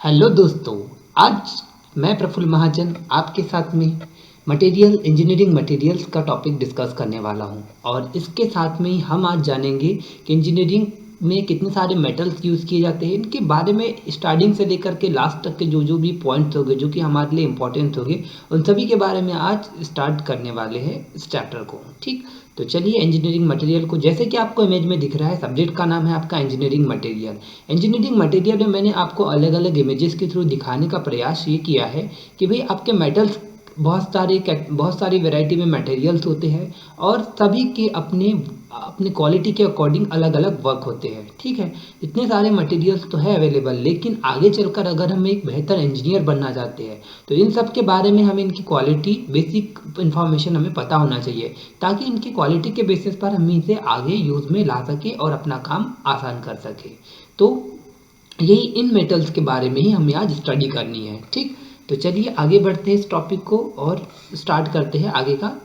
Hello दोस्तों। आज मैं प्रफुल्ल महाजन आपके साथ में मटेरियल इंजीनियरिंग मटेरियल्स का टॉपिक डिस्कस करने वाला हूं। और इसके साथ में ही हम आज जानेंगे कि इंजीनियरिंग में कितने सारे मेटल्स यूज़ किए जाते हैं, इनके बारे में स्टार्टिंग से लेकर के लास्ट तक के जो जो भी पॉइंट्स होंगे जो कि हमारे लिए इम्पोर्टेंट होंगे, उन सभी के बारे में आज स्टार्ट करने वाले हैं इस चैप्टर को। ठीक, तो चलिए इंजीनियरिंग मटेरियल को, जैसे कि आपको इमेज में दिख रहा है, सब्जेक्ट का नाम है आपका इंजीनियरिंग मटेरियल। इंजीनियरिंग मटेरियल में मैंने आपको अलग अलग इमेजेस के थ्रू दिखाने का प्रयास ये किया है कि भाई आपके मेटल्स बहुत सारी वैरायटी में मटेरियल्स होते हैं और सभी के अपने अपने क्वालिटी के अकॉर्डिंग अलग अलग वर्क होते हैं। ठीक है, इतने सारे मटेरियल्स तो है अवेलेबल, लेकिन आगे चलकर अगर हम एक बेहतर इंजीनियर बनना चाहते हैं तो इन सब के बारे में हमें इनकी क्वालिटी बेसिक इन्फॉर्मेशन हमें पता होना चाहिए, ताकि इनकी क्वालिटी के बेसिस पर हम इसे आगे यूज़ में ला सके और अपना काम आसान कर सके। तो यही इन मेटल्स के बारे में ही हमें आज स्टडी करनी है। ठीक, तो चलिए आगे बढ़ते हैं इस टॉपिक को और स्टार्ट करते हैं आगे का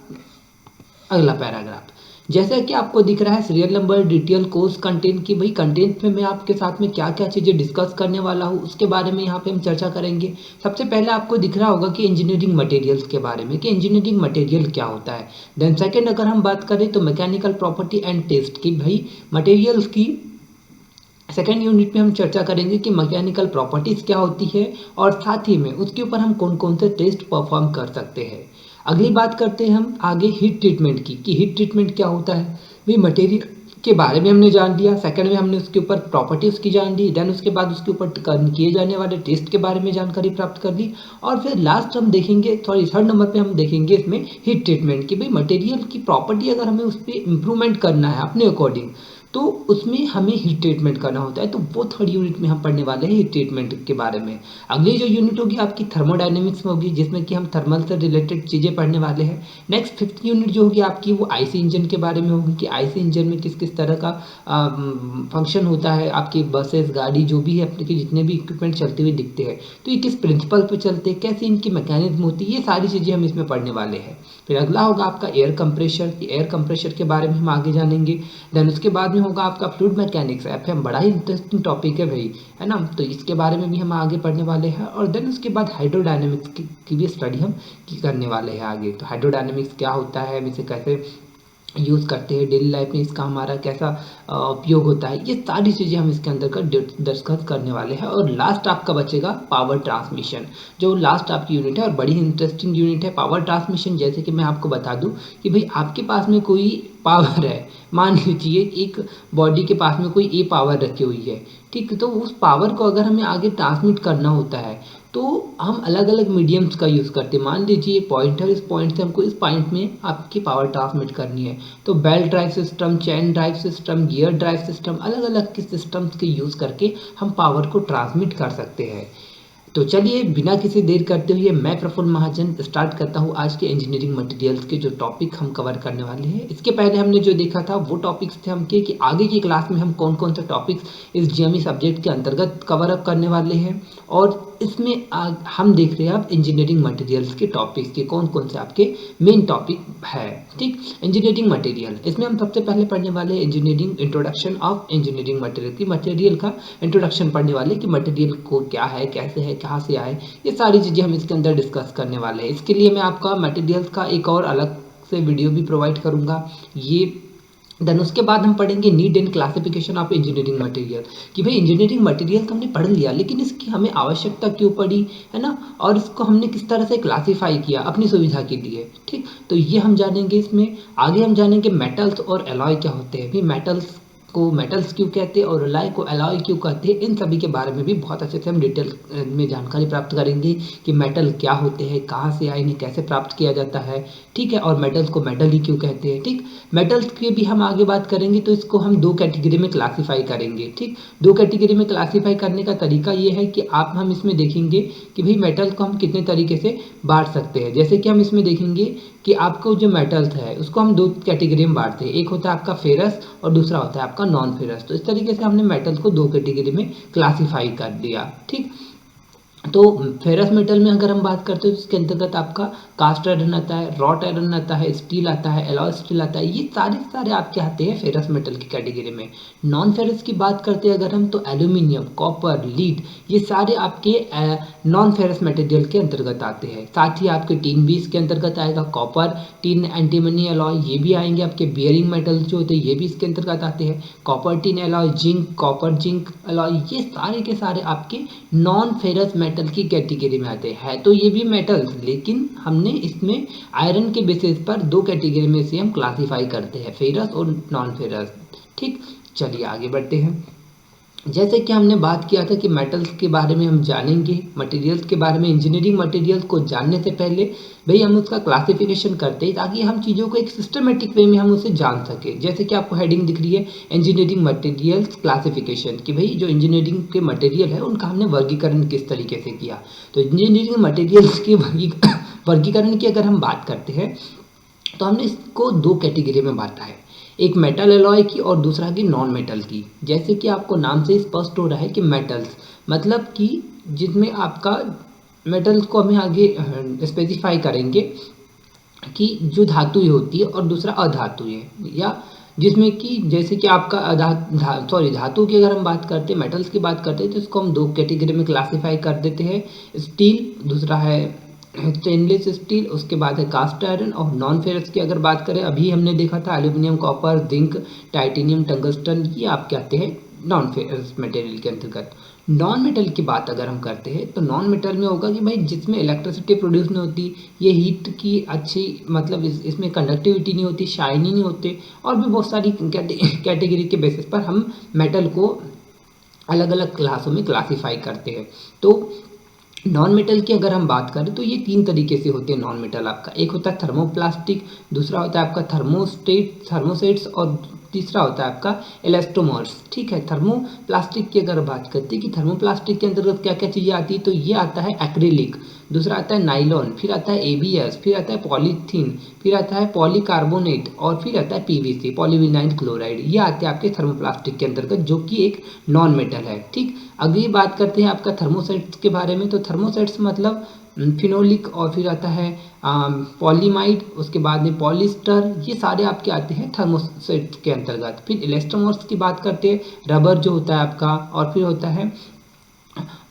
अगला पैराग्राफ। जैसा कि आपको दिख रहा है serial number, detail, course content की, भाई कंटेंट में मैं आपके साथ में क्या क्या चीज़ें डिस्कस करने वाला हूँ उसके बारे में यहाँ पे हम चर्चा करेंगे। सबसे पहले आपको दिख रहा होगा कि इंजीनियरिंग मटेरियल्स के बारे में, कि इंजीनियरिंग मटेरियल क्या होता है। देन सेकेंड अगर हम बात करें तो मैकेनिकल प्रॉपर्टी एंड टेस्ट की, भाई मटेरियल्स की सेकेंड यूनिट में हम चर्चा करेंगे कि मैकेनिकल प्रॉपर्टीज़ क्या होती है और साथ ही में उसके ऊपर हम कौन कौन से टेस्ट परफॉर्म कर सकते हैं। अगली बात करते हैं हम आगे हीट ट्रीटमेंट की, कि हीट ट्रीटमेंट क्या होता है। भी मटेरियल के बारे में हमने जान लिया, सेकंड में हमने उसके ऊपर प्रॉपर्टीज़ की जान ली, देन उसके बाद उसके ऊपर किए जाने वाले टेस्ट के बारे में जानकारी प्राप्त कर ली, और फिर लास्ट हम देखेंगे, सॉरी थर्ड नंबर पे हम देखेंगे इसमें हीट ट्रीटमेंट की, भाई मटेरियल की प्रॉपर्टी अगर हमें उस पर इम्प्रूवमेंट करना है अपने अकॉर्डिंग तो उसमें हमें हीट ट्रीटमेंट करना होता है। तो वो थर्ड यूनिट में हम पढ़ने वाले हैं हीट ट्रीटमेंट के बारे में। अगली जो यूनिट होगी आपकी थर्मोडायनेमिक्स में होगी, जिसमें कि हम थर्मल से रिलेटेड चीज़ें पढ़ने वाले हैं। नेक्स्ट फिफ्थ यूनिट जो होगी आपकी वो आईसी इंजन के बारे में होगी, कि आईसी इंजन में किस किस तरह का फंक्शन होता है, आपकी बसेस, गाड़ी जो भी है, अपने के जितने भी इक्विपमेंट चलते हुए दिखते हैं तो ये किस प्रिंसिपल पर चलते हैं, कैसे इनकी मैकेनिज्म होती है, ये सारी चीज़ें हम इसमें पढ़ने वाले हैं। फिर अगला होगा आपका एयर कंप्रेशर, कि एयर कंप्रेशर के बारे में हम आगे जानेंगे। देन उसके बाद में होगा आपका फ्लूइड मैकेनिक्स, एफएम, बड़ा ही इंटरेस्टिंग टॉपिक है भाई, है ना, तो इसके बारे में भी हम आगे पढ़ने वाले हैं। और देन उसके बाद हाइड्रोडायनेमिक्स की भी स्टडी हम करने वाले हैं आगे। तो हाइड्रोडायनेमिक्स क्या होता है, हम इसे कैसे यूज़ करते हैं डेली लाइफ में, इसका हमारा कैसा उपयोग होता है, ये सारी चीज़ें हम इसके अंदर का डिस्कस करने वाले हैं। और लास्ट आपका बचेगा पावर ट्रांसमिशन, जो लास्ट आपकी यूनिट है और बड़ी इंटरेस्टिंग यूनिट है पावर ट्रांसमिशन। जैसे कि मैं आपको बता दूं कि भाई आपके पास में कोई पावर है, मान लीजिए एक बॉडी के पास में कोई ए पावर रखी हुई है, ठीक, तो उस पावर को अगर हमें आगे ट्रांसमिट करना होता है तो हम अलग अलग मीडियम्स का यूज़ करते हैं। मान लीजिए पॉइंट है, इस पॉइंट से हमको इस पॉइंट में आपकी पावर ट्रांसमिट करनी है, तो belt drive system, chain drive system, gear drive system, अलग अलग के सिस्टम्स के यूज़ करके हम पावर को ट्रांसमिट कर सकते हैं। तो चलिए बिना किसी देर करते हुए मैं प्रफुल्ल महाजन स्टार्ट करता हूँ आज के इंजीनियरिंग मटेरियल्स के जो टॉपिक हम कवर करने वाले हैं। इसके पहले हमने जो देखा था वो टॉपिक्स थे हम के कि आगे की क्लास में हम कौन कौन से टॉपिक्स इस जीएमई सब्जेक्ट के अंतर्गत कवर अप करने वाले हैं। और इसमें हम देख रहे हैं अब इंजीनियरिंग मटेरियल्स के टॉपिक्स के कौन कौन से आपके मेन टॉपिक है। ठीक, इंजीनियरिंग मटेरियल, इसमें हम सबसे पहले पढ़ने वाले engineering introduction of engineering material की, मटेरियल का इंट्रोडक्शन पढ़ने वाले कि मटेरियल को क्या है, कैसे है, कहाँ से आए, ये सारी चीज़ें हम इसके अंदर डिस्कस करने वाले हैं। इसके लिए मैं आपका मटेरियल्स का एक और अलग से वीडियो भी प्रोवाइड करूँगा। ये देन उसके बाद हम पढ़ेंगे need and classification of engineering material, कि भाई इंजीनियरिंग मटेरियल तो हमने पढ़ लिया लेकिन इसकी हमें आवश्यकता क्यों पड़ी, है ना, और इसको हमने किस तरह से क्लासीफाई किया अपनी सुविधा के लिए। ठीक, तो ये हम जानेंगे इसमें। आगे हम जानेंगे मेटल्स और एलॉय क्या होते हैं, भी मेटल्स को मेटल्स क्यों कहते हैं और एलॉय को एलॉय क्यों कहते हैं, इन सभी के बारे में भी बहुत अच्छे से हम डिटेल में जानकारी प्राप्त करेंगे कि मेटल क्या होते हैं, कहाँ से आए, इन्हें कैसे प्राप्त किया जाता है। ठीक है, और मेटल्स को मेटल ही क्यों कहते हैं। ठीक, मेटल्स की भी हम आगे बात करेंगे, तो इसको हम दो कैटेगरी में क्लासीफाई करेंगे। ठीक, दो कैटेगरी में क्लासीफाई करने का तरीका ये है कि हम इसमें देखेंगे कि भाई मेटल को हम कितने तरीके से बांट सकते हैं। जैसे कि हम इसमें देखेंगे कि आपको जो मेटल्स है उसको हम दो कैटेगरी में बांटते हैं, एक होता है आपका फेरस और दूसरा होता है आपका नॉन फेरस। तो इस तरीके से हमने मेटल को दो कैटेगरी में क्लासीफाई कर दिया। ठीक, तो फेरस मेटल में अगर हम बात करते हैं तो इसके अंतर्गत आपका कास्ट आयरन आता है, रॉट आयरन आता है, स्टील आता है, एलॉय स्टील आता है, ये सारे आपके आते हैं फेरस मेटल की कैटेगरी में। नॉन फेरस की बात करते हैं अगर हम, तो एल्यूमिनियम, कॉपर, लीड, ये सारे आपके नॉन फेरस मटेरियल के अंतर्गत आते हैं। साथ ही आपके टीन भी इसके अंतर्गत आएगा, कॉपर, टीन, एंटीमनी एलॉय, ये भी आएंगे। आपके बियरिंग मेटल्स जो होते हैं ये भी इसके अंतर्गत आते हैं, copper tin alloy, zinc, copper zinc alloy, ये सारे के सारे आपके नॉन फेरस मेटल की कैटेगरी में आते हैं। तो ये भी मेटल्स, लेकिन हमने इसमें आयरन के बेसिस पर दो कैटेगरी में से हम क्लासीफाई करते हैं, फेरस और नॉन फेरस। ठीक, चलिए आगे बढ़ते हैं। जैसे कि हमने बात किया था कि मेटल्स के बारे में हम जानेंगे, मटेरियल्स के बारे में। इंजीनियरिंग मटेरियल्स को जानने से पहले भाई हम उसका क्लासिफिकेशन करते हैं ताकि हम चीज़ों को एक सिस्टमेटिक वे में हम उसे जान सकें। जैसे कि आपको हेडिंग दिख रही है इंजीनियरिंग मटेरियल्स क्लासिफिकेशन, कि भाई जो इंजीनियरिंग के मटेरियल है उनका हमने वर्गीकरण किस तरीके से किया। तो इंजीनियरिंग मटेरियल्स की वर्गीकरण की अगर हम बात करते हैं तो हमने इसको दो कैटेगरी में बांटा है, एक मेटल एलॉय की और दूसरा की नॉन मेटल की। जैसे कि आपको नाम से स्पष्ट हो रहा है कि मेटल्स मतलब कि जिसमें आपका मेटल्स को हमें आगे स्पेसिफाई करेंगे कि जो धातु होती है और दूसरा अधातु है, या जिसमें कि जैसे कि आपका धातु की अगर हम बात करते हैं, मेटल्स की बात करते हैं, तो इसको हम दो कैटेगरी में क्लासीफाई कर देते हैं, स्टील, दूसरा है स्टेनलेस स्टील, उसके बाद है कास्ट आयरन। और नॉन फेरस की अगर बात करें, अभी हमने देखा था aluminium, copper, zinc, titanium, tungsten, ये आपके आते हैं नॉन फेरस मटेरियल के अंतर्गत। नॉन मेटल की बात अगर हम करते हैं तो नॉन मेटल में होगा कि भाई जिसमें इलेक्ट्रिसिटी प्रोड्यूस नहीं होती, ये हीट की अच्छी मतलब इसमें कंडक्टिविटी नहीं होती, शाइनी नहीं होते, और भी बहुत सारी कैटेगरी के बेसिस पर हम मेटल को अलग अलग क्लासों में क्लासीफाई करते हैं। तो नॉन मेटल की अगर हम बात करें तो ये तीन तरीके से होते हैं नॉन मेटल आपका। एक होता है थर्मोप्लास्टिक, दूसरा होता है आपका थर्मोसेट्स, और तीसरा होता है आपका इलास्टोमर्स। ठीक है, थर्मोप्लास्टिक की अगर बात करते हैं कि थर्मोप्लास्टिक के अंतर्गत क्या क्या चीज़ें आती है, तो ये आता है एक्रिलिक, दूसरा आता है नाइलॉन, फिर आता है एबीएस, फिर आता है पॉलीथीन, फिर आता है पॉलीकार्बोनेट, और फिर आता है पीवीसी, पॉलीविनाइल क्लोराइड। ये आते हैं आपके थर्मोप्लास्टिक के अंतर्गत, जो कि एक नॉन मेटल है। ठीक, अगली बात करते हैं आपका थर्मोसेट्स के बारे में। तो थर्मोसेट्स मतलब फिनोलिक, और फिर आता है पॉलीमाइड, उसके बाद में पॉलिस्टर, ये सारे आपके आते हैं थर्मोसेट्स के अंतर्गत। फिर इलास्टोमर्स की बात करते हैं, रबर जो होता है आपका, और फिर होता है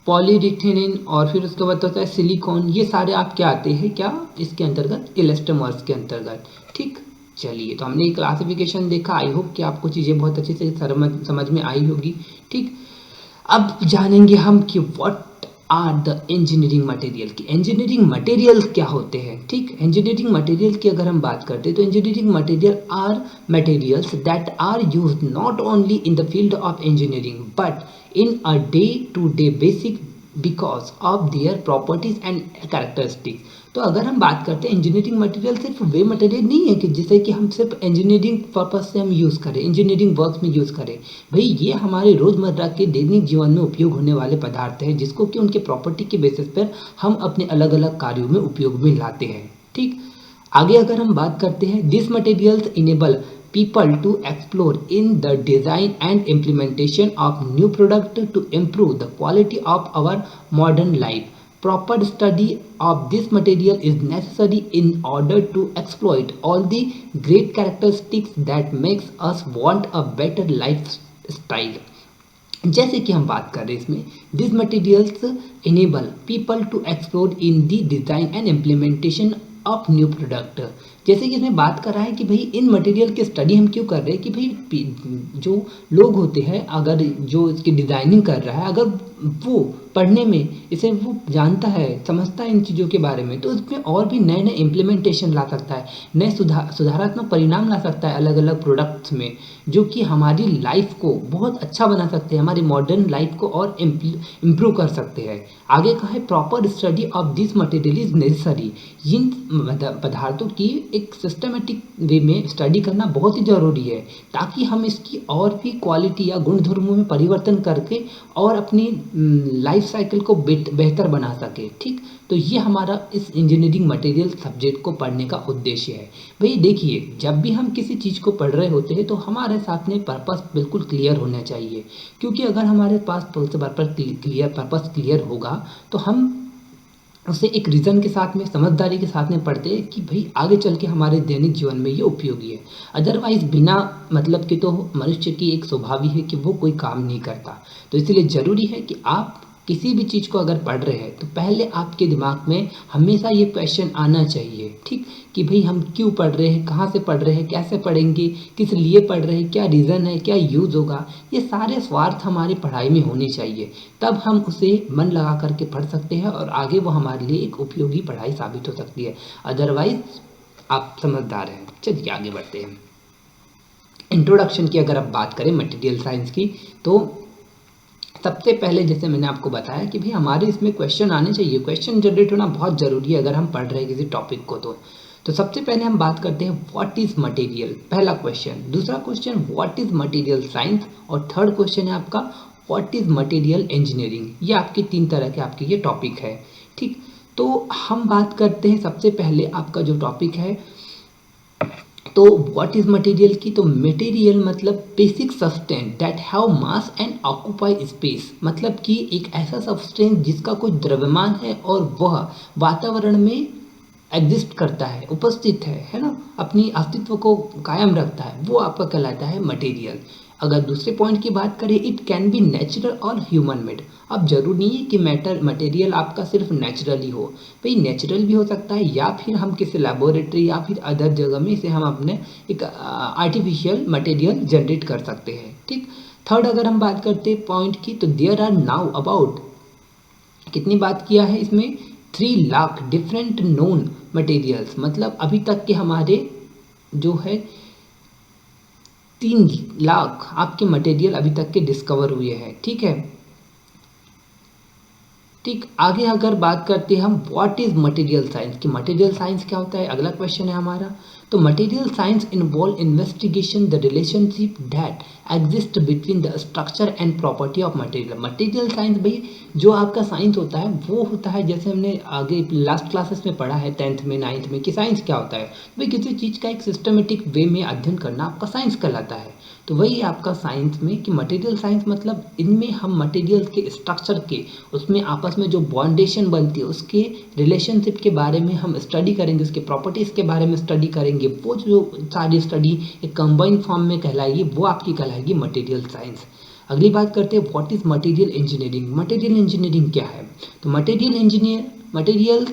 पॉलीरिथेनिन, और फिर उसके बाद होता है सिलिकॉन, ये सारे आपके आते हैं क्या इसके अंतर्गत, इलास्टोमर्स के अंतर्गत। ठीक, चलिए, तो हमने क्लासिफिकेशन देखा। आई होप कि आपको चीज़ें बहुत अच्छे से समझ में आई होगी। ठीक, अब जानेंगे हम कि what are the engineering material, की इंजीनियरिंग मटेरियल्स क्या होते हैं। ठीक, इंजीनियरिंग मटेरियल की अगर हम बात करते हैं तो engineering material are materials that are used not only in the field of engineering but in a day to day basic because of their properties and characteristics. तो अगर हम बात करते हैं इंजीनियरिंग मटेरियल, सिर्फ वे मटेरियल नहीं है कि जिसे कि हम सिर्फ इंजीनियरिंग पर्पज से हम यूज़ करें, इंजीनियरिंग वर्क में यूज़ करें। भाई ये हमारे रोज़मर्रा के दैनिक जीवन में उपयोग होने वाले पदार्थ हैं, जिसको कि उनके प्रॉपर्टी के बेसिस पर हम अपने अलग अलग कार्यों में उपयोग में लाते हैं। ठीक, आगे अगर हम बात करते हैं, this materials enable people to explore in the design and implementation of new product to improve the quality of our modern life. Proper study of this material is necessary in order to exploit all the great characteristics that makes us want a better lifestyle. जैसे कि हम बात कर रहे हैं इसमें, this materials enable people to explore in the design and implementation of new product. जैसे कि इसमें बात कर रहा है कि भाई इन मटेरियल की स्टडी हम क्यों कर रहे हैं, कि भाई जो लोग होते हैं, अगर जो इसकी डिज़ाइनिंग कर रहा है, अगर वो पढ़ने में इसे वो जानता है, समझता है इन चीज़ों के बारे में, तो इसमें और भी नए नए इम्प्लीमेंटेशन ला सकता है, नए सुधारात्मक परिणाम ला सकता है अलग अलग प्रोडक्ट्स में, जो कि हमारी लाइफ को बहुत अच्छा बना सकते हैं, हमारी मॉडर्न लाइफ को और इम्प्रूव कर सकते हैं। आगे कहा है proper study of this material is necessary, इन पदार्थों की एक सिस्टमेटिक वे में स्टडी करना बहुत ही ज़रूरी है, ताकि हम इसकी और भी क्वालिटी या गुण धर्मों में परिवर्तन करके और अपनी लाइफ साइकिल को बेहतर बना सके। ठीक, तो ये हमारा इस इंजीनियरिंग मटेरियल सब्जेक्ट को पढ़ने का उद्देश्य है। भाई देखिए, जब भी हम किसी चीज़ को पढ़ रहे होते हैं तो हमारे साथ में पर्पस बिल्कुल क्लियर होना चाहिए, क्योंकि अगर हमारे पास पर्पस क्लियर होगा तो हम उसे एक रीज़न के साथ में, समझदारी के साथ में पढ़ते हैं कि भाई आगे चल के हमारे दैनिक जीवन में ये उपयोगी है। अदरवाइज़ बिना मतलब के तो मनुष्य की एक स्वभाव ही है कि वो कोई काम नहीं करता। तो इसलिए ज़रूरी है कि आप किसी भी चीज़ को अगर पढ़ रहे हैं तो पहले आपके दिमाग में हमेशा ये क्वेश्चन आना चाहिए, ठीक, कि भाई हम क्यों पढ़ रहे हैं, कहाँ से पढ़ रहे हैं, कैसे पढ़ेंगे, किस लिए पढ़ रहे हैं, क्या रीज़न है, क्या यूज़ होगा। ये सारे स्वार्थ हमारी पढ़ाई में होने चाहिए, तब हम उसे मन लगा करके पढ़ सकते हैं और आगे वो हमारे लिए एक उपयोगी पढ़ाई साबित हो सकती है। अदरवाइज आप समझदार हैं। चलिए आगे बढ़ते हैं। इंट्रोडक्शन की अगर आप बात करें मटेरियल साइंस की, तो सबसे पहले जैसे मैंने आपको बताया कि भाई हमारे इसमें क्वेश्चन आने चाहिए, क्वेश्चन जनरेट होना बहुत ज़रूरी है अगर हम पढ़ रहे हैं किसी टॉपिक को। तो सबसे पहले हम बात करते हैं व्हाट इज़ मटेरियल, पहला क्वेश्चन। दूसरा question what is material science, और थर्ड क्वेश्चन है आपका व्हाट इज़ मटेरियल इंजीनियरिंग। ये आपके 3 तरह के आपके ये टॉपिक है, ठीक। तो हम बात करते हैं सबसे पहले आपका जो टॉपिक है तो व्हाट इज मटेरियल की। तो मटेरियल मतलब basic substance that have mass and occupy space, मतलब कि एक ऐसा सब्सटेंस जिसका कोई द्रव्यमान है और वह वातावरण में एग्जिस्ट करता है, उपस्थित है ना, अपनी अस्तित्व को कायम रखता है, वो आपका कहलाता है मटेरियल। अगर दूसरे पॉइंट की बात करें, इट कैन बी नेचुरल और ह्यूमन मेड। अब जरूरी नहीं है कि मटेरियल आपका सिर्फ नेचुरल ही हो, भाई नेचुरल भी हो सकता है या फिर हम किसी लेबोरेटरी या फिर अदर जगह में इसे हम अपने एक आर्टिफिशियल मटेरियल जनरेट कर सकते हैं, ठीक। थर्ड अगर हम बात करते हैं पॉइंट की, तो देयर आर नाउ अबाउट, कितनी बात किया है इसमें, 3 लाख डिफरेंट नोन मटेरियल्स, मतलब अभी तक के हमारे जो है 3 लाख आपके मटेरियल अभी तक के डिस्कवर हुए हैं, ठीक है। ठीक, आगे अगर बात करते हैं हम व्हाट इज मटेरियल साइंस की, मटेरियल साइंस क्या होता है, अगला क्वेश्चन है हमारा। तो material science involve investigation the relationship that exist between the structure and property of material. Material science भाई जो आपका साइंस होता है वो होता है, जैसे हमने आगे लास्ट क्लासेस में पढ़ा है 10th में 9th में कि साइंस क्या होता है, भाई किसी चीज़ का एक सिस्टमेटिक वे में अध्ययन करना आपका साइंस कहलाता है। तो वही आपका साइंस में कि मटेरियल साइंस मतलब इनमें हम मटेरियल के स्ट्रक्चर के, उसमें आपस में जो बॉन्डेशन बनती है उसके रिलेशनशिप के बारे में हम स्टडी करेंगे, उसके प्रॉपर्टीज़ के बारे में स्टडी करेंगे। वो जो सारी स्टडी एक कंबाइंड फॉर्म में कहलाएगी, वो आपकी कहलाएगी मटेरियल साइंस। अगली बात करते हैं what is material engineering. Material engineering क्या है, तो material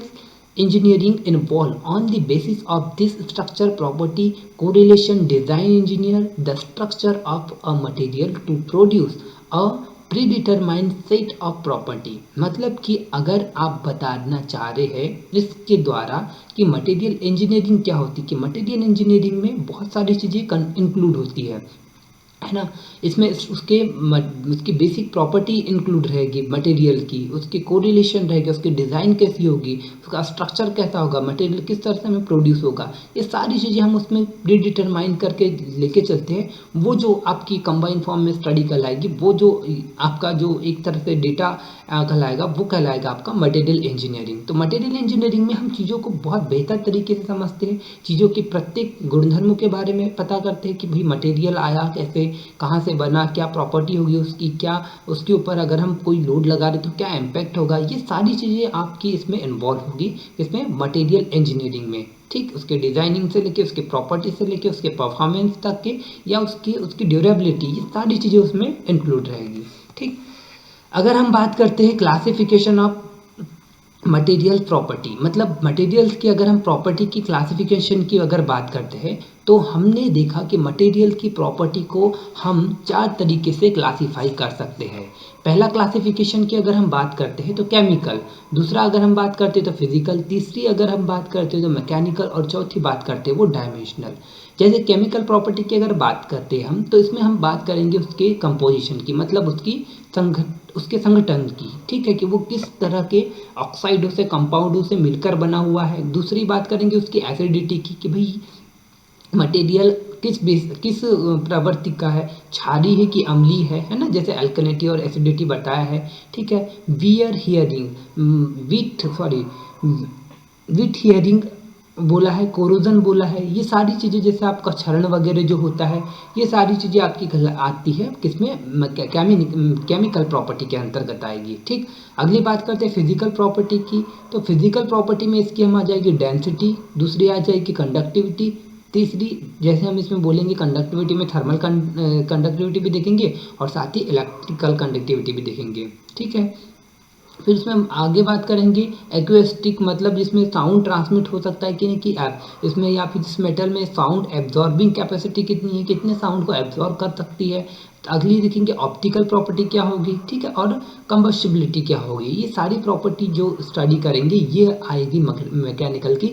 engineering involve on the basis of this structure property correlation design engineer the structure of a material to produce a predetermined set of property। मतलब कि अगर आप बताना चाह रहे हैं इसके द्वारा कि मटेरियल इंजीनियरिंग क्या होती है, कि मटेरियल इंजीनियरिंग में बहुत सारी चीज़ें इंक्लूड होती है ना। इसमें उसकी बेसिक प्रॉपर्टी इंक्लूड रहेगी मटेरियल की, उसकी कोरिलेशन रहेगी, उसकी डिज़ाइन कैसी होगी, उसका स्ट्रक्चर कैसा होगा, मटेरियल किस तरह से हमें प्रोड्यूस होगा, ये सारी चीज़ें हम उसमें प्री डिटरमाइन करके लेके चलते हैं। वो जो आपकी कंबाइन फॉर्म में स्टडी कहलाएगी, वो जो आपका जो एक तरह से डेटा कहलाएगा, वो कहलाएगा आपका मटेरियल इंजीनियरिंग। तो मटेरियल इंजीनियरिंग में हम चीज़ों को बहुत बेहतर तरीके से समझते हैं, चीज़ों के प्रत्येक गुणधर्मों के बारे में पता करते हैं कि भाई मटेरियल आया कैसे, कहाँ से बना, क्या प्रॉपर्टी होगी उसकी, क्या उसके ऊपर अगर हम कोई लोड लगा रहे तो क्या इम्पैक्ट होगा। ये सारी चीज़ें आपकी इसमें इन्वॉल्व होगी, इसमें मटेरियल इंजीनियरिंग में, ठीक। उसके डिज़ाइनिंग से लेके, उसके प्रॉपर्टी से लेके, उसके परफॉर्मेंस तक के, या उसकी ड्यूरेबिलिटी, ये सारी चीज़ें उसमें इंक्लूड रहेगी, ठीक। अगर हम बात करते हैं क्लासिफिकेशन ऑफ मटेरियल प्रॉपर्टी, मतलब मटेरियल्स की अगर हम प्रॉपर्टी की क्लासिफिकेशन की अगर बात करते हैं तो हमने देखा कि मटेरियल की प्रॉपर्टी को हम 4 तरीके से क्लासीफाई कर सकते हैं। पहला क्लासिफिकेशन की अगर हम बात करते हैं तो केमिकल, दूसरा अगर हम बात करते हैं तो फिजिकल, तीसरी अगर हम बात करते हैं तो मैकेनिकल, और चौथी बात करते हैं वो डायमेंशनल। जैसे केमिकल प्रॉपर्टी की अगर बात करते हैं हम, तो इसमें हम बात करेंगे उसके कंपोजिशन की, मतलब उसकी उसके संगठन की, ठीक है, कि वो किस तरह के ऑक्साइडों से कंपाउंडों से मिलकर बना हुआ है। दूसरी बात करेंगे उसकी एसिडिटी की, कि भाई मटेरियल किस प्रवृत्ति का है, क्षारीय है कि अम्लीय है ना, जैसे अल्कलिनिटी और एसिडिटी बताया है, ठीक है। वियर हियरिंग विथ हियरिंग बोला है, कोरोजन बोला है, ये सारी चीज़ें जैसे आपका क्षरण वगैरह जो होता है, ये सारी चीज़ें आपकी आती है किसमें, केमिकल प्रॉपर्टी के अंतर्गत आएगी, ठीक। अगली बात करते हैं फिजिकल प्रॉपर्टी की। तो फिजिकल प्रॉपर्टी में इसकी हम आ जाएगी डेंसिटी, दूसरी आ जाएगी कंडक्टिविटी, तीसरी जैसे हम इसमें बोलेंगे कंडक्टिविटी में थर्मल कंडक्टिविटी भी देखेंगे और साथ ही इलेक्ट्रिकल कंडक्टिविटी भी देखेंगे, ठीक है। फिर उसमें हम आगे बात करेंगे एक्वेस्टिक, मतलब जिसमें साउंड ट्रांसमिट हो सकता है कि नहीं, कि इसमें या फिर इस मेटल में साउंड एब्जॉर्बिंग कैपेसिटी कितनी है, कितने साउंड को एब्जॉर्ब कर सकती है। अगली देखेंगे ऑप्टिकल प्रॉपर्टी क्या होगी, ठीक है, और कंबस्टिबिलिटी क्या होगी। ये सारी प्रॉपर्टी जो स्टडी करेंगे ये आएगी मैकेनिकल की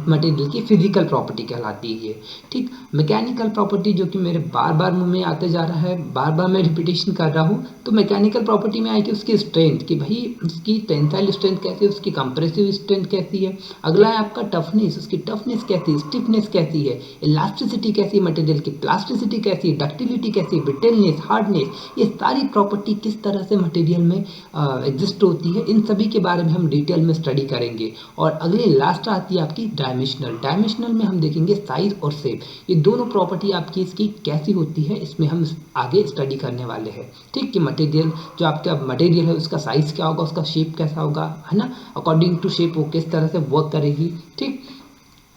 मटेरियल की फिजिकल प्रॉपर्टी कहलाती है ये, ठीक। मैकेनिकल प्रॉपर्टी जो कि मेरे बार बार मुंह में आते जा रहा है, बार बार मैं रिपीटेशन कर रहा हूँ, तो मैकेनिकल प्रॉपर्टी में आएगी उसकी स्ट्रेंथ, कि भाई उसकी टेंसाइल स्ट्रेंथ कैसी है, उसकी कंप्रेसिव स्ट्रेंथ कैसी है। अगला है आपका टफनेस, उसकी टफनेस कैसी है, स्टिफनेस कैसी है, इलास्टिसिटी कैसी है मटेरियल की, प्लास्टिसिटी कैसी है, डक्टिलिटी कैसी है, ब्रिटलनेस, हार्डनेस, ये सारी प्रॉपर्टी किस तरह से मटेरियल में एग्जिस्ट होती है, इन सभी के बारे में हम डिटेल में स्टडी करेंगे। और अगली लास्ट आती है आपकी डायमेंशनल में हम देखेंगे साइज और शेप, ये दोनों प्रॉपर्टी आपकी इसकी कैसी होती है, इसमें हम आगे स्टडी करने वाले हैं, ठीक। कि मटेरियल जो आपका मटेरियल है उसका साइज क्या होगा, उसका शेप कैसा होगा, है ना, अकॉर्डिंग टू शेप वो किस तरह से वर्क करेगी, ठीक।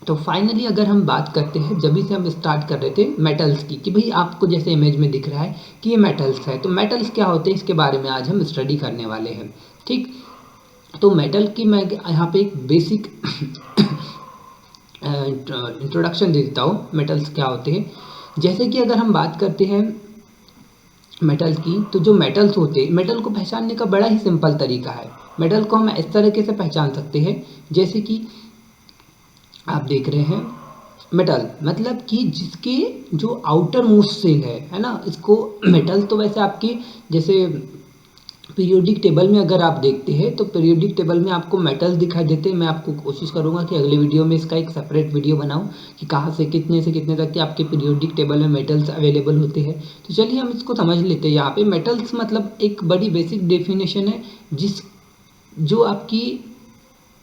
तो फाइनली अगर हम बात करते हैं, जब से हम स्टार्ट कर रहे थे मेटल्स की, कि भाई आपको जैसे इमेज में दिख रहा है कि ये मेटल्स है, तो मेटल्स क्या होते हैं इसके बारे में आज हम स्टडी करने वाले हैं, ठीक। तो मेटल की मैं यहाँ पे एक बेसिक इंट्रोडक्शन दे देता हूँ, मेटल्स क्या होते हैं। जैसे कि अगर हम बात करते हैं मेटल की, तो जो मेटल्स होते हैं, मेटल को पहचानने का बड़ा ही सिंपल तरीका है। मेटल को हम इस तरीके से पहचान सकते हैं, जैसे कि आप देख रहे हैं मेटल मतलब कि जिसके जो आउटर मोस्ट सेल है ना, इसको मेटल तो वैसे आपकी जैसे पीरियोडिक टेबल में अगर आप देखते हैं तो पीरियोडिक टेबल में आपको मेटल्स दिखाई देते हैं। मैं आपको कोशिश करूंगा कि अगले वीडियो में इसका एक सेपरेट वीडियो बनाऊं कि कहाँ से कितने तक के आपके पीरियोडिक टेबल में मेटल्स अवेलेबल होते हैं। तो चलिए हम इसको समझ लेते हैं। यहाँ पे मेटल्स मतलब एक बड़ी बेसिक डेफिनेशन है जो आपकी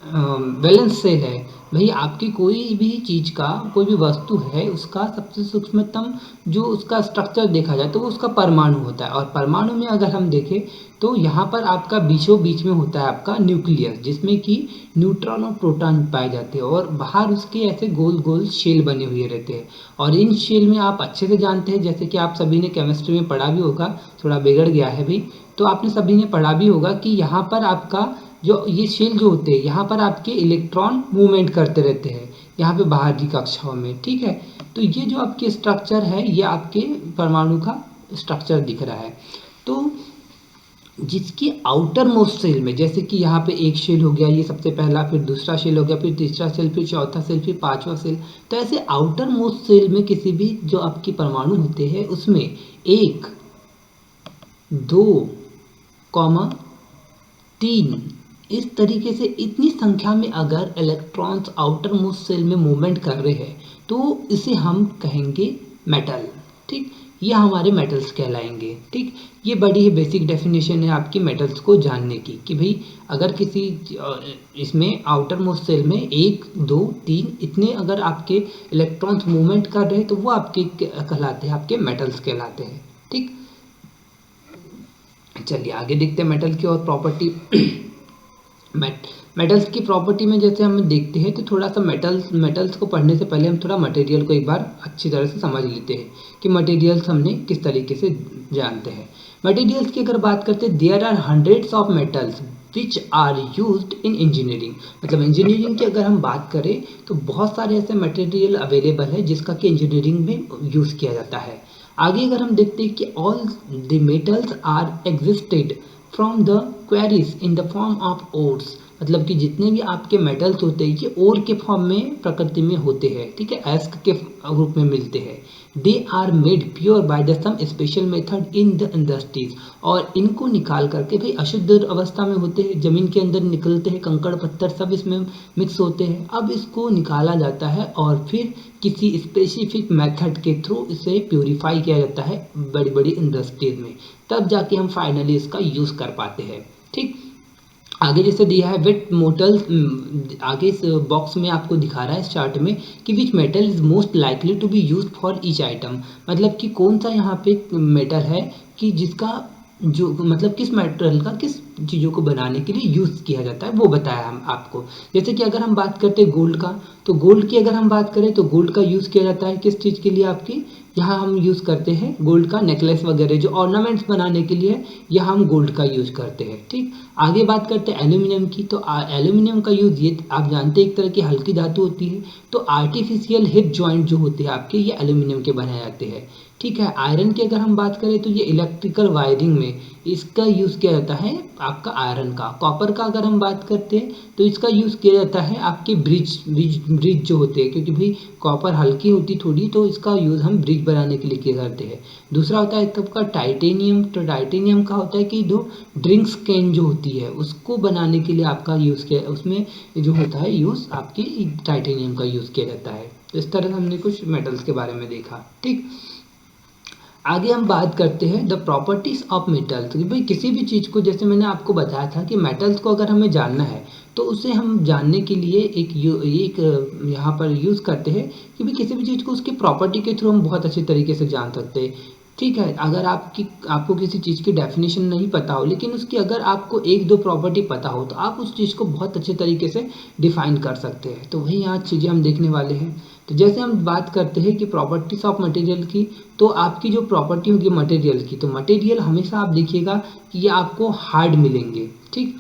बैलेंस सेल है। भाई आपकी कोई भी चीज़ का कोई भी वस्तु है उसका सबसे सूक्ष्मतम जो उसका स्ट्रक्चर देखा जाए तो वो उसका परमाणु होता है। और परमाणु में अगर हम देखें तो यहाँ पर आपका बीचों बीच में होता है आपका न्यूक्लियस, जिसमें कि न्यूट्रॉन और प्रोटॉन पाए जाते हैं और बाहर उसके ऐसे गोल गोल शेल बने हुए रहते हैं। और इन शेल में आप अच्छे से जानते हैं, जैसे कि आप सभी ने केमिस्ट्री में पढ़ा भी होगा, थोड़ा बिगड़ गया है भाई, तो आपने सभी ने पढ़ा भी होगा कि यहाँ पर आपका जो ये शेल जो होते हैं यहाँ पर आपके इलेक्ट्रॉन मूवमेंट करते रहते हैं यहाँ पे बाहर की कक्षाओं में, ठीक है। तो ये जो आपके स्ट्रक्चर है ये आपके परमाणु का स्ट्रक्चर दिख रहा है। तो जिसकी आउटर मोस्ट सेल में, जैसे कि यहाँ पे एक शेल हो गया, ये सबसे पहला, फिर दूसरा शेल हो गया, फिर तीसरा शेल, फिर चौथा शेल, फिर पांचवा शेल। तो ऐसे आउटर मोस्ट सेल में किसी भी जो आपकी परमाणु होते हैं उसमें 1, 2, 3 इस तरीके से इतनी संख्या में अगर इलेक्ट्रॉन्स आउटर मोस्ट सेल में मूवमेंट कर रहे हैं तो इसे हम कहेंगे मेटल, ठीक। ये हमारे मेटल्स कहलाएंगे, ठीक। ये बड़ी ही बेसिक डेफिनेशन है आपकी मेटल्स को जानने की कि भाई अगर किसी इसमें आउटर मोस्ट सेल में 1, 2, 3 इतने अगर आपके इलेक्ट्रॉन्स मूवमेंट कर रहे हैं तो वो आपके कहलाते हैं, आपके मेटल्स कहलाते हैं, ठीक। चलिए आगे देखते हैं मेटल की और प्रॉपर्टी। मेटल्स की प्रॉपर्टी में जैसे हम देखते हैं तो थोड़ा सा मेटल्स को पढ़ने से पहले हम थोड़ा मटेरियल को एक बार अच्छी तरह से समझ लेते हैं कि मटेरियल्स हमने किस तरीके से जानते हैं। मटेरियल्स की अगर बात करते हैं, there are hundreds of metals which are used in engineering. मतलब इंजीनियरिंग की अगर हम बात करें तो बहुत सारे ऐसे मटेरियल अवेलेबल है जिसका कि इंजीनियरिंग में यूज़ किया जाता है। आगे अगर हम देखते हैं कि all the metals are existed from the quarries in the form of ores, मतलब कि जितने भी आपके मेटल्स होते हैं ये ओर के फॉर्म में प्रकृति में होते हैं, ठीक है, एस्क के रूप में मिलते हैं। They are made pure by the some special method in the industries, और इनको निकाल करके भाई अशुद्ध अवस्था में होते हैं, जमीन के अंदर निकलते हैं, कंकड़ पत्थर सब इसमें मिक्स होते हैं। अब इसको निकाला जाता है और फिर किसी स्पेसिफिक मेथड के थ्रू इसे प्योरीफाई किया जाता है बड़ी बड़ी इंडस्ट्रीज में, तब जाके हम फाइनली इसका यूज़ कर पाते हैं। ठीक, आगे जैसे दिया है वेट मोटल, आगे इस बॉक्स में आपको दिखा रहा है इस चार्ट में कि which metal is most likely to be use for each item, मतलब कि कौन सा यहाँ पे मेटल है कि जिसका जो मतलब किस मेटल का किस चीज़ों को बनाने के लिए यूज़ किया जाता है वो बताया हम आपको। जैसे कि अगर हम बात करते हैं गोल्ड का, तो गोल्ड की अगर हम बात करें तो गोल्ड का यूज़ किया जाता है किस चीज़ के लिए आपकी, यहाँ हम यूज़ करते हैं गोल्ड का नेकलेस वगैरह जो ऑर्नामेंट्स बनाने के लिए यहाँ हम गोल्ड का यूज़ करते हैं। ठीक, आगे बात करते हैं एल्यूमिनियम की, तो एल्यूमिनियम का यूज़ ये आप जानते हैं एक तरह की हल्की धातु होती है, तो आर्टिफिशियल हिप जॉइंट जो होते हैं आपके ये एल्यूमिनियम के बनाए जाते हैं। ठीक है, आयरन की अगर हम बात करें तो ये इलेक्ट्रिकल वायरिंग में इसका यूज़ किया जाता है आपका आयरन का। कॉपर का अगर हम बात करते हैं तो इसका यूज़ किया जाता है आपके ब्रिज जो होते हैं, क्योंकि भाई कॉपर हल्की होती थोड़ी, तो इसका यूज़ हम ब्रिज बनाने के लिए किया करते हैं। दूसरा होता है तब का टाइटेनियम, तो टाइटेनियम का होता है कि जो ड्रिंक्स कैन जो होती है उसको बनाने के लिए आपका यूज़ किया, उसमें जो होता है यूज़ आपके टाइटेनियम का यूज़ किया जाता है। तो इस तरह से हमने कुछ मेटल्स के बारे में देखा। ठीक, आगे हम बात करते हैं द प्रॉपर्टीज ऑफ मेटल्स, कि भाई किसी भी चीज़ को, जैसे मैंने आपको बताया था कि मेटल्स को अगर हमें जानना है तो उसे हम जानने के लिए एक यहाँ पर यूज़ करते हैं कि भाई किसी भी चीज़ को उसकी प्रॉपर्टी के थ्रू हम बहुत अच्छी तरीके से जान सकते हैं। ठीक है, अगर आपको किसी चीज़ की डेफिनेशन नहीं पता हो लेकिन उसकी अगर आपको एक दो प्रॉपर्टी पता हो तो आप उस चीज़ को बहुत अच्छे तरीके से डिफाइन कर सकते हैं। तो वही यहाँ चीज़ें हम देखने वाले हैं। तो जैसे हम बात करते हैं कि प्रॉपर्टीज ऑफ मटेरियल की, तो आपकी जो प्रॉपर्टी होगी मटेरियल की, तो मटेरियल हमेशा आप देखिएगा कि ये आपको हार्ड मिलेंगे। ठीक,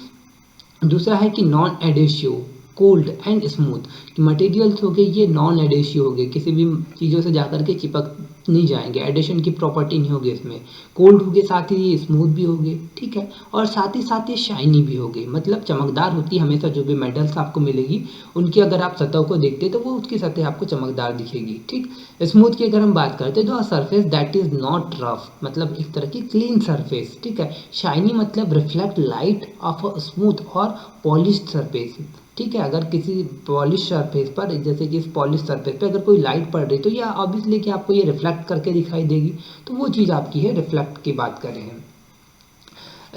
दूसरा है कि non adhesive, cold and smooth, कि मटेरियल्स हो गए ये नॉन एडेसिव हो गए, किसी भी चीज़ों से जाकर के चिपक नहीं जाएंगे, एडेशन की प्रॉपर्टी नहीं होगी इसमें। कोल्ड हो गए, साथ ही ये स्मूथ भी हो गए, ठीक है, और साथ ही शाइनी भी हो गई, मतलब चमकदार होती है हमेशा जो भी मेटल्स आपको मिलेगी उनकी अगर आप सतह को देखते हैं तो वो उसकी सतह आपको चमकदार दिखेगी। ठीक, स्मूथ की अगर हम बात करते हैं तो surface that is not rough, मतलब एक तरह की क्लीन सरफेस। ठीक है, शाइनी मतलब reflect light of a smooth और पॉलिश्ड सरफेस। ठीक है, अगर किसी पॉलिश सरफेस पर, जैसे कि इस पॉलिश सरफेस पे अगर कोई लाइट पड़ रही तो ये ऑब्वियसली कि आपको ये रिफ्लेक्ट करके दिखाई देगी, तो वो चीज़ आपकी है, रिफ्लेक्ट की बात कर रहे हैं।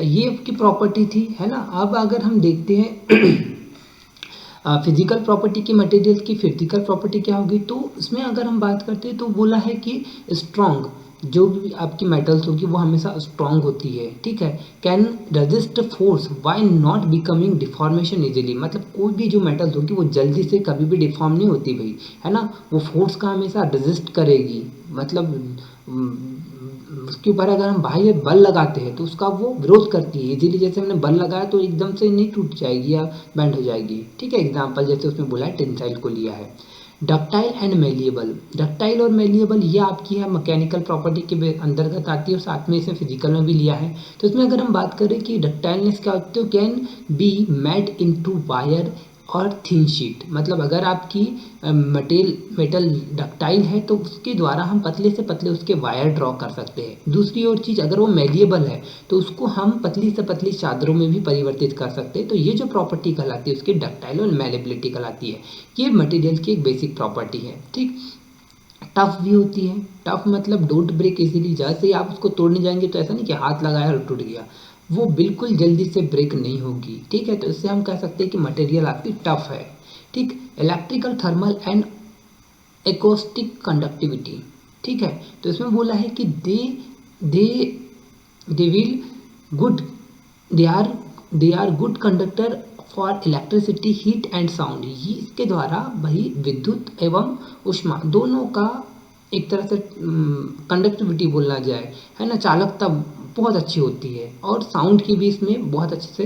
ये की प्रॉपर्टी थी, है ना। अब अगर हम देखते हैं फिजिकल प्रॉपर्टी की मटेरियल की, फिजिकल प्रॉपर्टी क्या होगी, तो इसमें अगर हम बात करते हैं तो बोला है कि स्ट्रॉन्ग, जो भी आपकी मेटल्स होगी वो हमेशा स्ट्रॉन्ग होती है। ठीक है, can resist force why not becoming deformation easily, मतलब कोई भी जो मेटल्स होगी वो जल्दी से कभी भी डिफॉर्म नहीं होती भाई, है ना, वो फोर्स का हमेशा रेजिस्ट करेगी, मतलब उसके ऊपर अगर हम बाह्य बल लगाते हैं तो उसका वो विरोध करती है इजीली, जैसे हमने बल लगाया तो एकदम से नहीं टूट जाएगी या बैंड हो जाएगी। ठीक है, एग्जाम्पल जैसे उसमें बोला है टेंसाइल को लिया है। डक्टाइल एंड मेलिएबल, डक्टाइल और मेलिएबल ये आपकी है मैकेनिकल प्रॉपर्टी के अंतर्गत आती है और साथ में इसे फिजिकल में भी लिया है। तो इसमें अगर हम बात करें कि डक्टाइलनेस क्या होती है, can be made into wire और थिन शीट, मतलब अगर आपकी मेटल डक्टाइल है तो उसके द्वारा हम पतले से पतले उसके वायर ड्रॉ कर सकते हैं। दूसरी और चीज़, अगर वो मेलिएबल है तो उसको हम पतली से पतली चादरों में भी परिवर्तित कर सकते हैं। तो ये जो प्रॉपर्टी कहलाती है उसकी डक्टाइल और मेलेबिलिटी कहलाती है। ये मटेरियल की एक बेसिक प्रॉपर्टी है। ठीक, टफ भी होती है, टफ मतलब डोंट ब्रेक इजीली, जैसे ही आप उसको तोड़ने जाएंगे तो ऐसा नहीं कि हाथ लगाया और टूट गया, वो बिल्कुल जल्दी से ब्रेक नहीं होगी। ठीक है, तो इससे हम कह सकते हैं कि मटेरियल आपकी टफ है। ठीक, electrical, thermal and acoustic conductivity. ठीक है, तो इसमें बोला है कि they they will good they are good conductor for electricity, heat and sound, ये इसके द्वारा वही विद्युत एवं ऊष्मा दोनों का एक तरह से कंडक्टिविटी बोलना जाए, है ना, चालकता बहुत अच्छी होती है, और साउंड की भी इसमें बहुत अच्छे से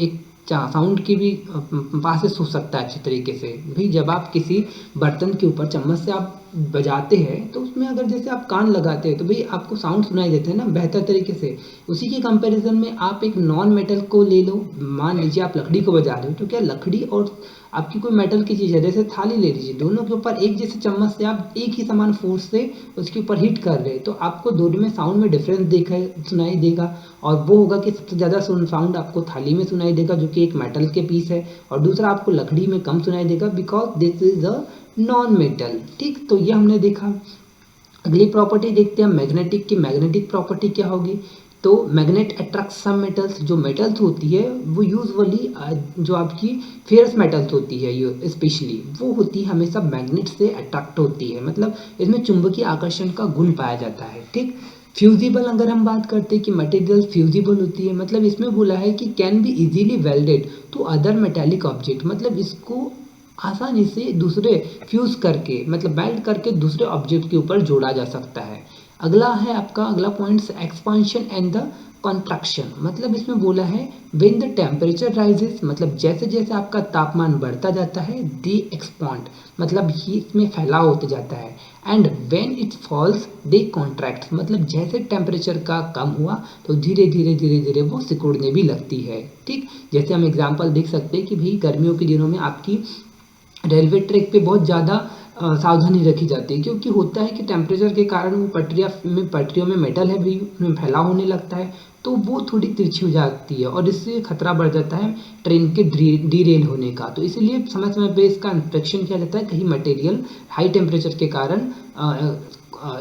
एक साउंड की भी पास से सुन सकता है अच्छे तरीके से। भाई जब आप किसी बर्तन के ऊपर चम्मच से आप बजाते हैं तो उसमें अगर जैसे आप कान लगाते हैं तो भाई आपको साउंड सुनाई देते हैं ना बेहतर तरीके से। उसी के कंपैरिजन में आप एक नॉन मेटल को ले लो, मान लीजिए आप लकड़ी को बजा रहे हो, तो क्या लकड़ी और आपकी कोई मेटल की चीज़ है, जैसे थाली ले लीजिए, दोनों के ऊपर एक जैसे चम्मच से आप एक ही समान फोर्स से उसके ऊपर हिट कर रहे हैं, तो आपको दोनों में साउंड में डिफरेंस देखा सुनाई देगा। और वो होगा कि सबसे ज़्यादा साउंड आपको थाली में सुनाई देगा जो कि एक मेटल के पीस है, और दूसरा आपको लकड़ी में कम सुनाई देगा because this is a non metal. ठीक, तो ये हमने देखा। अगली प्रॉपर्टी देखते हैं मैग्नेटिक की। मैग्नेटिक प्रॉपर्टी क्या होगी, तो मैग्नेट अट्रैक्ट सम मेटल्स। जो मेटल्स होती है वो यूजुअली जो आपकी फेयरस मेटल्स होती है, ये स्पेशली वो होती है हमेशा मैग्नेट से अट्रैक्ट होती है, मतलब इसमें चुंबकीय आकर्षण का गुण पाया जाता है। ठीक, फ्यूजिबल अगर हम बात करते हैं कि मटेरियल फ्यूजिबल होती है, मतलब इसमें बोला है कि can be easily welded to other metallic object, मतलब इसको आसानी से दूसरे फ्यूज करके मतलब मेल्ट करके दूसरे ऑब्जेक्ट के ऊपर जोड़ा जा सकता है। अगला है आपका अगला point expansion and the contraction, मतलब इसमें बोला है व्हेन द टेम्परेचर राइजेस, मतलब जैसे जैसे आपका तापमान बढ़ता जाता है दे एक्सपांड, मतलब ये इसमें फैलाव होते जाता है। And when it falls they contract, मतलब जैसे टेम्परेचर का कम हुआ तो धीरे धीरे धीरे धीरे वो सिकुड़ने भी लगती है। ठीक, जैसे हम एग्जांपल देख सकते हैं कि भाई गर्मियों के दिनों में आपकी रेलवे ट्रैक पे बहुत ज़्यादा सावधानी रखी जाती है, क्योंकि होता है कि टेम्परेचर के कारण वो पटरियों में मेटल है भी उनमें फैलाव होने लगता है, तो वो थोड़ी तिरछी हो जाती है और इससे खतरा बढ़ जाता है ट्रेन के डीरेल होने का। तो इसीलिए समय समय पे इसका इंस्पेक्शन किया जाता है, कहीं मटेरियल हाई टेम्परेचर के कारण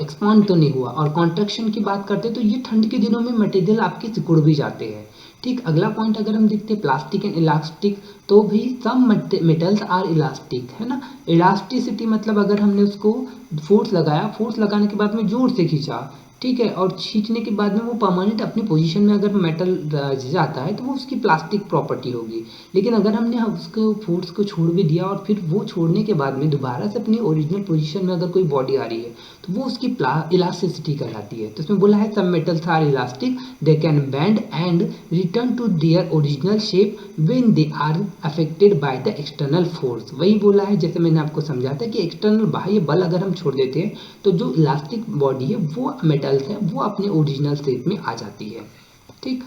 एक्सपांड तो नहीं हुआ। और कॉन्ट्रैक्शन की बात करते हैं तो ये ठंड के दिनों में मटेरियल आपके सिकुड़ भी जाते हैं। ठीक, अगला पॉइंट अगर हम देखते हैं प्लास्टिक एंड इलास्टिक, तो भी सम मेटल्स आर इलास्टिक, है ना। इलास्टिसिटी मतलब अगर हमने उसको फोर्स लगाया, फोर्स लगाने के बाद में जोर से खींचा, ठीक है, और खींचने के बाद में वो परमानेंट अपनी पोजीशन में अगर मेटल जाता है तो वो उसकी प्लास्टिक प्रॉपर्टी होगी। लेकिन अगर हमने उसको फोर्स को छोड़ भी दिया और फिर वो छोड़ने के बाद में दोबारा से अपनी ओरिजिनल पोजीशन में अगर कोई बॉडी आ रही है तो वो उसकी इलास्टिसिटी कहलाती है। तो इसमें बोला है some metals are elastic, they can bend and return to their original shape when they are affected by the external force. वही बोला है जैसे मैंने आपको समझाया था कि एक्सटर्नल बाह्य बल अगर हम छोड़ देते हैं तो जो इलास्टिक बॉडी है वो मेटल्स है वो अपने ओरिजिनल शेप में आ जाती है। ठीक,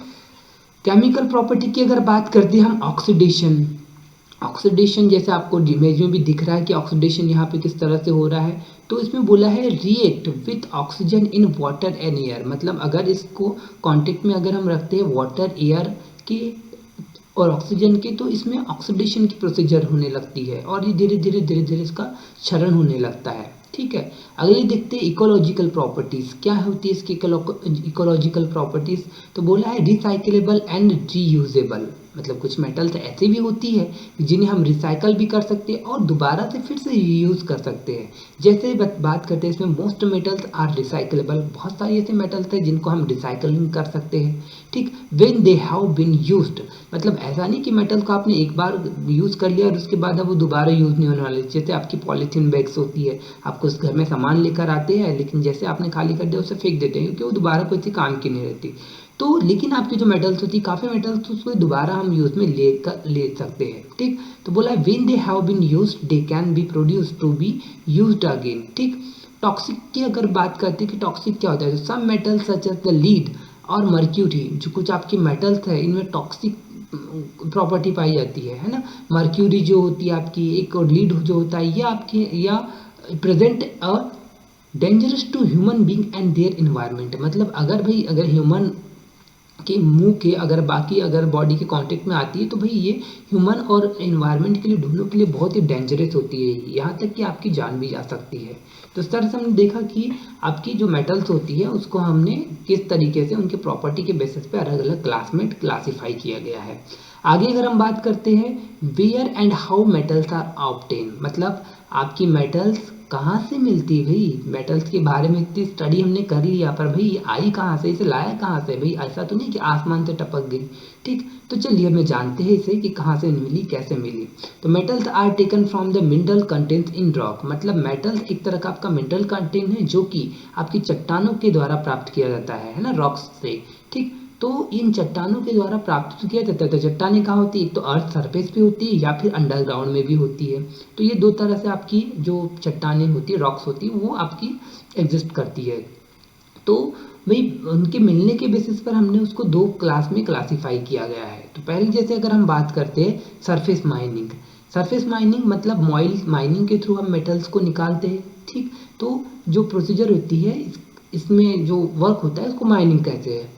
केमिकल प्रॉपर्टी की अगर बात करते हैं हम ऑक्सीडेशन, ऑक्सीडेशन जैसे आपको इमेज में भी दिख रहा है कि ऑक्सीडेशन यहाँ पे किस तरह से हो रहा है, तो इसमें बोला है react with oxygen in water and air, मतलब अगर इसको कांटेक्ट में अगर हम रखते हैं वाटर एयर के और ऑक्सीजन के, तो इसमें ऑक्सीडेशन की प्रोसीजर होने लगती है और ये धीरे धीरे धीरे धीरे इसका क्षरण होने लगता है। ठीक है, अगले देखते हैं इकोलॉजिकल प्रॉपर्टीज, क्या होती है इसकी इकोलॉजिकल प्रॉपर्टीज, तो बोला है रिसाइकलेबल एंड रीयूजेबल, मतलब कुछ मेटल्स ऐसी भी होती है जिन्हें हम रिसाइकल भी कर सकते हैं और दोबारा से फिर से रीयूज कर सकते हैं। जैसे बात करते हैं इसमें मोस्ट मेटल्स आर रिसाइकलेबल, बहुत सारी ऐसे मेटल्स हैं जिनको हम रिसाइकलिंग कर सकते हैं। ठीक, when they have been used, मतलब ऐसा नहीं कि मेटल को आपने एक बार यूज़ कर लिया और उसके बाद अब वो दोबारा यूज़ नहीं होने वाले। जैसे आपकी पॉलीथीन बैग्स होती है, आपको उस घर में सामान लेकर आते हैं लेकिन जैसे आपने खाली कर दिया उसे फेंक देते हैं क्योंकि वो दोबारा कोई काम की नहीं रहती। तो लेकिन आपकी जो मेटल्स होती है काफ़ी मेटल्स तो उसको दोबारा हम यूज़ में ले सकते हैं। ठीक, तो बोला है when they have been used they can be produce to be used again. ठीक, टॉक्सिक की अगर बात करते हैं कि टॉक्सिक क्या होता है, some metals such as the lead और मर्क्यूरी, जो कुछ आपकी मेटल्स है इनमें टॉक्सिक प्रॉपर्टी पाई जाती है ना। मर्क्यूरी जो होती है आपकी, एक और लीड जो होता है, ये आपकी या present a dangerous to human being and their environment, मतलब अगर भाई अगर ह्यूमन के मुंह के अगर बाकी अगर बॉडी के कांटेक्ट में आती है तो भाई ये ह्यूमन और एनवायरनमेंट के लिए दोनों के लिए बहुत ही डेंजरस होती है, यहाँ तक कि आपकी जान भी जा सकती है। तो इस तरह से हमने देखा कि आपकी जो मेटल्स होती है उसको हमने किस तरीके से उनके प्रॉपर्टी के बेसिस पे अलग अलग क्लास में क्लासीफाई किया गया है। आगे अगर हम बात करते हैं where and how metals are obtain, मतलब आपकी मेटल्स कहाँ से मिलती है। भाई मेटल्स के बारे में इतनी स्टडी हमने कर लिया पर भाई ये आई कहाँ से, इसे लाया कहाँ से, भाई ऐसा तो नहीं कि आसमान से टपक गई। ठीक, तो चलिए हमें जानते हैं इसे कि कहाँ से मिली कैसे मिली। तो metals are taken from the mineral content in rock, मतलब मेटल्स एक तरह का आपका मिनरल कंटेंट है जो कि आपकी चट्टानों के द्वारा प्राप्त किया जाता है ना, रॉक्स से। ठीक, तो इन चट्टानों के द्वारा प्राप्त किया जाता है। तो चट्टानें कहाँ होती है, एक तो अर्थ सरफेस पे होती है या फिर अंडरग्राउंड में भी होती है। तो ये दो तरह से आपकी जो चट्टानें होती है, रॉक्स होती है, वो आपकी एग्जिस्ट करती है। तो वही उनके मिलने के बेसिस पर हमने उसको दो क्लास में क्लासीफाई किया गया है। तो पहले जैसे अगर हम बात करते हैं सरफेस माइनिंग, सरफेस माइनिंग मतलब मॉइल माइनिंग के थ्रू हम मेटल्स को निकालते हैं, ठीक। तो जो प्रोसीजर होती है इसमें जो वर्क होता है उसको माइनिंग कहते हैं।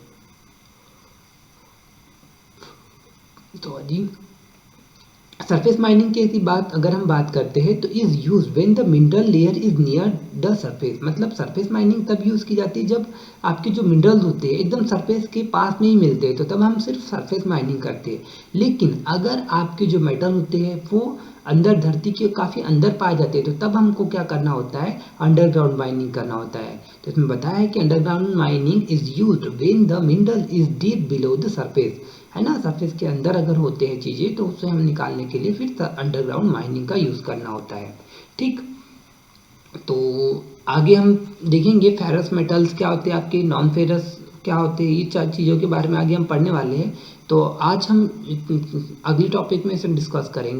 तो जी सरफेस माइनिंग की बात अगर हम बात करते हैं तो is use when the mineral layer is near the surface, मतलब सरफेस माइनिंग तब यूज़ की जाती है जब आपके जो मिनरल्स होते हैं एकदम सरफेस के पास में ही मिलते हैं, तो तब हम सिर्फ सरफेस माइनिंग करते हैं। लेकिन अगर आपके जो मेटल होते हैं वो अंदर धरती के काफ़ी अंदर पाए जाते हैं, तो तब हमको क्या करना होता है, अंडरग्राउंड माइनिंग करना होता है। तो इसमें बताया है कि underground mining is used when the mineral is deep below the surface, है ना। सरफेस के अंदर अगर होते हैं चीज़ें तो उसे हम निकालने के लिए फिर अंडरग्राउंड माइनिंग का यूज़ करना होता है, ठीक। तो आगे हम देखेंगे फेरस मेटल्स क्या होते हैं, आपके नॉन फेरस क्या होते हैं, ये चार चीज़ों के बारे में आगे हम पढ़ने वाले हैं। तो आज हम अगली टॉपिक में इसे डिस्कस करेंगे।